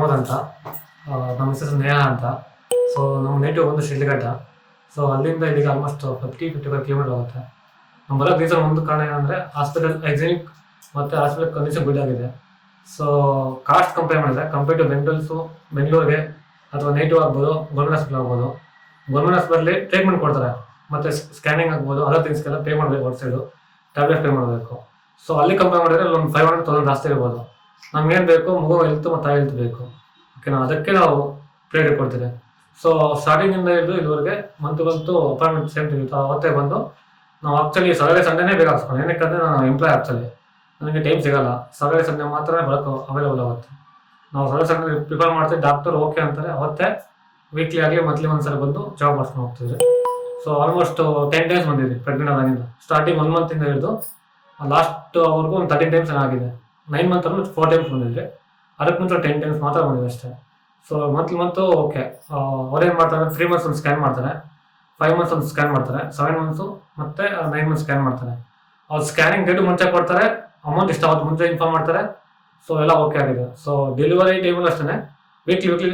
ವಿನೋದ್ ಅಂತ, ನಮ್ಮ ಮಿಸಸ್ ನೇಹಾ ಅಂತ. ಸೊ ನಮ್ಮ ನೇಟಿವ್ ಬಂದು ಶಿಡ್ಲಘಟ್ಟ. ಸೊ ಅಲ್ಲಿಂದ ಇಲ್ಲಿಗೆ ಆಲ್ಮೋಸ್ಟ್ 55 ಕಿಲೋಮೀಟರ್ ಆಗುತ್ತೆ. ನಮ್ಮ ಬರೋಕ್ಕೆ ರೀಸನ್ ಒಂದು ಕಾರಣ ಏನಂದರೆ ಹಾಸ್ಪಿಟಲ್ ಹೈಜಿನಿಕ್ ಮತ್ತು ಹಾಸ್ಪಿಟಲ್ ಕಂಡೀಷನ್ ಗುಡ್ ಆಗಿದೆ. ಸೊ ಕಾಸ್ಟ್ ಕಂಪೇರ್ ಮಾಡಿದ್ರೆ ಕಂಪೇರ್ ಟು ಬೆಂಗಳೂರಿಗೆ ಅಥವಾ ನೇಟಿವ್ ಆಗ್ಬೋದು, ಗೌರ್ಮೆಂಟ್ ಹಾಸ್ಪಿಟಲ್ ಆಗ್ಬೋದು. ಗೌರ್ಮೆಂಟ್ ಹಾಸ್ಪಿಟಲ್ಲಿ ಟ್ರೀಟ್ಮೆಂಟ್ ಕೊಡ್ತಾರೆ, ಮತ್ತು ಸ್ಕ್ಯಾನಿಂಗ್ ಆಗ್ಬೋದು, ಅದರ್ ಥಿಂಗ್ಸ್ಗೆಲ್ಲ ಪೇ ಮಾಡಬೇಕು, ಔಟ್ಸೈಡು ಟ್ಯಾಬ್ಲೆಟ್ ಪೇ ಮಾಡಬೇಕು. ಸೊ ಅಲ್ಲಿ ಕಂಪೇರ್ ಮಾಡಿದ್ರೆ ಅಲ್ಲಿ ಒಂದು 500,000 ಜಾಸ್ತಿ ಇರ್ಬೋದು. ನಮ್ಗೇನು ಬೇಕು, ಮಗು ಹೆಲ್ತ್ ಮತ್ತು ತಾಯಿ ಹೆಲ್ತ್ ಬೇಕು. ಓಕೆನಾ, ಅದಕ್ಕೆ ನಾವು ಪ್ರಿಯಾರಿಟಿ ಕೊಡ್ತೀವಿ. ಸೊ ಸ್ಟಾರ್ಟಿಂಗಿಂದ ಹಿಡಿದು ಇದುವರೆಗೆ ಮಂತು ಅಪಾಯಿಂಟ್ಮೆಂಟ್ ಸೇಮ್ ಸಿಗುತ್ತೆ. ಅವತ್ತೇ ಬಂದು ನಾವು ಆ್ಯಕ್ಚುಲಿ ಸಾಟರ್ಡೆ ಸಂಡೇನೇ ಬೇಗ ಹಾಕ್ಸ್ಕೊಂಡು, ಏನಕ್ಕೆ ನಾನು ಎಂಪ್ಲಾಯ್ ಆ್ಯಕ್ಚುಲಿ ನನಗೆ ಟೈಮ್ ಸಿಗೋಲ್ಲ. ಸಾಟರ್ಡೆ ಸಂಡೇ ಮಾತ್ರ ಬರೋಕ್ಕೆ ಅವೈಲೇಬಲ್ ಆಗುತ್ತೆ. ನಾವು ಸಾಟರ್ಡೆ ಸಂಡೇ ಪ್ರಿಫರ್ ಮಾಡ್ತೀವಿ. ಡಾಕ್ಟರ್ ಓಕೆ ಅಂತಾರೆ ಅವತ್ತೇ ವೀಕ್ಲಿ ಆಗಲಿ ಮಂತ್ಲಿ ಒಂದ್ಸರಿ ಬಂದು ಜಾಬ್ ಮಾಡ್ಕೊಂಡು ಹೋಗ್ತಿದ್ವಿ. ಸೊ ಆಲ್ಮೋಸ್ಟ್ 10 ಟೈಮ್ಸ್ ಬಂದಿದ್ವಿ ಪ್ರೆಗ್ನೆಂಟ್ ಆದಾಗಿಂದ. ಸ್ಟಾರ್ಟಿಂಗ್ 1 ಮಂತಿಂದ ಹಿಡಿದು ಲಾಸ್ಟ್ ಅವ್ರಿಗೂ ಒಂದು 13 ಟೈಮ್ಸ್ ಆಗಿದೆ. 9 ಮಂತ್ 4 ಟೈಮ್ಸ್ ಬಂದಿದ್ವಿ. ಅದಕ್ಕೆ ಮುಂಚೆ 10 ಟೈಮ್ಸ್ ಮಾತ್ರ ಬಂದಿದೆ ಅಷ್ಟೇ. ಸೊ ಮಂತು ಓಕೆ, ಅವ್ರೇನು ಮಾಡ್ತಾರೆ, 3 ಮಂತ್ಸ್ ಒಂದು ಸ್ಕ್ಯಾನ್ ಮಾಡ್ತಾರೆ, 5 ಮಂತ್ಸ್ ಒಂದು ಸ್ಕ್ಯಾನ್ ಮಾಡ್ತಾರೆ, 7 ಮಂತ್ಸು ಮತ್ತು 9 ಮಂತ್ಸ್ ಸ್ಕ್ಯಾನ್ ಮಾಡ್ತಾರೆ. ಅವ್ರು ಸ್ಕ್ಯಾನಿಂಗ್ ಡೇಟು ಮುಂಚೆ ಕೊಡ್ತಾರೆ, ಅಮೌಂಟ್ ಇಷ್ಟ ಅವತ್ತು ಮುಂಚೆ ಇನ್ಫಾರ್ಮ್ ಮಾಡ್ತಾರೆ. ಸೊ ಎಲ್ಲ ಓಕೆ ಆಗಿದೆ. ಸೊ ಡೆಲಿವರಿ ಟೈಮಲ್ಲೂ ಅಷ್ಟೇ ವೀಕ್ಲಿ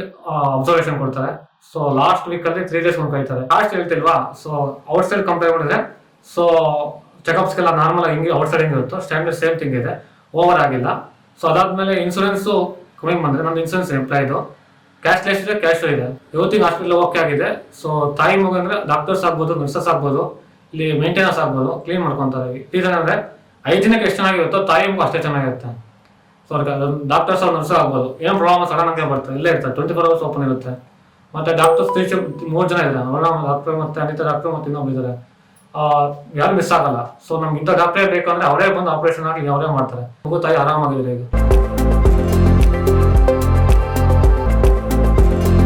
ಅಬ್ಸರ್ವೇಷನ್ ಕೊಡ್ತಾರೆ. ಸೊ ಲಾಸ್ಟ್ ವೀಕಲ್ಲಿ 3 ಡೇಸ್ ಒಂದು ಕಾಯ್ತಾರೆ. ಕಾಸ್ಟ್ ಹೇಳ್ತಿಲ್ವಾ, ಸೊ ಔಟ್ಸೈಡ್ ಕಂಪೇರ್ ಮಾಡಿದ್ರೆ ಸೊ ಚೆಕಪ್ಸ್ಗೆಲ್ಲ ನಾರ್ಮಲ್ ಹಿಂಗೆ ಔಟ್ಸೈಡ್ ಹೆಂಗೆ ಇರುತ್ತೋ ಸ್ಟ್ಯಾಂಡರ್ಡ್ ಸೇಮ್ ಥಿಂಗ್ ಇದೆ, ಓವರ್ ಆಗಿಲ್ಲ. ಸೊ ಅದಾದಮೇಲೆ ಇನ್ಶೂರೆನ್ಸು ಕಮ್ಮಿ ಬಂದರೆ ನನ್ನ ಇನ್ಶೂರೆನ್ಸ್ ಎಂಪ್ಲಾಯ್ದು ಕ್ಯಾಶ್ಲೆಸ್ ಇದೆ, ಕ್ಯಾಶ್ ಇದೆ. ಇವತ್ತಿನ ಹಾಸ್ಪಿಟಲ್ ಓಕೆ ಆಗಿದೆ. ಸೊ ತಾಯಿ ಮಗು ಅಂದರೆ ಡಾಕ್ಟರ್ಸ್ ಆಗ್ಬೋದು, ನರ್ಸಸ್ ಆಗ್ಬೋದು, ಇಲ್ಲಿ ಮೇಂಟೆನೆನ್ಸ್ ಆಗ್ಬೋದು, ಕ್ಲೀನ್ ಮಾಡ್ಕೊತಾರೆ. ರೀಸನ್ ಅಂದರೆ ಹೈಜಿನಿಕ್ ಎಷ್ಟು ಚೆನ್ನಾಗಿರುತ್ತೋ ತಾಯಿ ಮಗು ಅಷ್ಟೇ ಚೆನ್ನಾಗಿರುತ್ತೆ. ಸೊ ಅವ್ರಿಗೆ ಡಾಕ್ಟರ್ಸ್ ಅವ್ರು ನರ್ಸ್ ಆಗ್ಬೋದು, ಏನು ಪ್ರಾಬ್ಲಮ್ ಸಡನ್ ಆಗಿ ಬರ್ತಾರೆ, ಇಲ್ಲೇ ಇರ್ತಾರೆ, 24 hours ಓಪನ್ ಇರುತ್ತೆ. ಮತ್ತು ಡಾಕ್ಟರ್ಸ್ 3 ಜನ ಇದ್ದಾರೆ, ಅವರ ಡಾಕ್ಟರ್ ಮತ್ತು ಅನಿತಾ ಡಾಕ್ಟರ್ ಮತ್ತು ಇನ್ನೊಬ್ಬರು ಇದ್ದಾರೆ. ಯಾರು ಮಿಸ್ ಆಗಲ್ಲ. ಸೊ ನಮ್ಗೆ ಇಂಥ ಡಾಕ್ಟ್ರೇ ಬೇಕಂದ್ರೆ ಅವರೇ ಬಂದು ಆಪರೇಷನ್ ಆಗಿ ಅವರೇ ಮಾಡ್ತಾರೆ. ಮಗು ತಾಯಿ ಆರಾಮಾಗಿದ್ದಾರೆ ಈಗ.